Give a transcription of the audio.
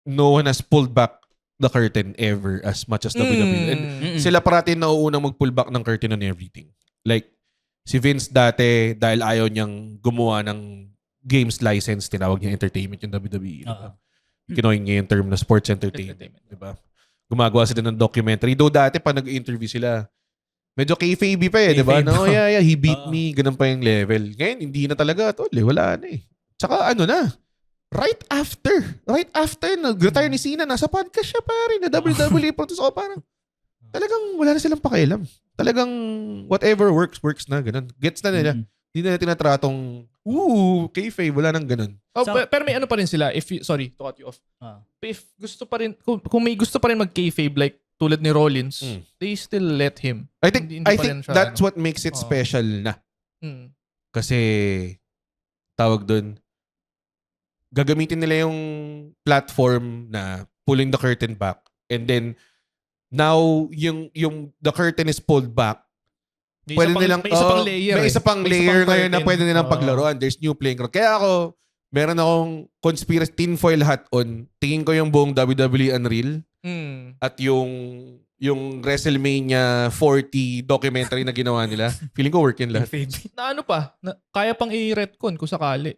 no one has pulled back the curtain ever as much as WWE. And sila parati nauunang mag-pull back ng curtain on everything. Like, si Vince dati, dahil ayaw niyang gumawa ng games license, tinawag niya entertainment yung WWE. Diba? Kinoin niya yung term na sports entertainment. Diba? Gumagawa sila ng documentary. Though dati, pa nag-interview sila, medyo kayfabe pa eh, diba? No, yeah, he beat me. Ganun pa yung level. Ngayon, hindi na talaga. Tol, wala na eh. Tsaka ano na, right after nag-retire ni Cena, nasa podcast siya pare, na WWE Protos. O parang, talagang wala na silang pakialam. Talagang whatever works na, ganun. Gets na nila. Hindi na tinatratong, kayfabe, wala nang ganun. Pero may ano pa rin sila, sorry, to cut you off. If gusto pa rin, kung may gusto pa rin mag-kayfabe, like, tulad ni Rollins, they still let him. I think that's what makes it special na. Kasi, tawag dun, gagamitin nila yung platform na pulling the curtain back, and then now yung the curtain is pulled back. Pwede nilang may isa pang layer. May isa pang layer ngayon na pwede nilang paglaruan. There's new playing ground. Kaya ako, meron akong conspiracy tinfoil hat on. Tingin ko yung buong WWE Unreal at yung WrestleMania 40 documentary na ginawa nila. Feeling ko work yun lahat. Na ano pa, kaya pang i-retcon kung sakali.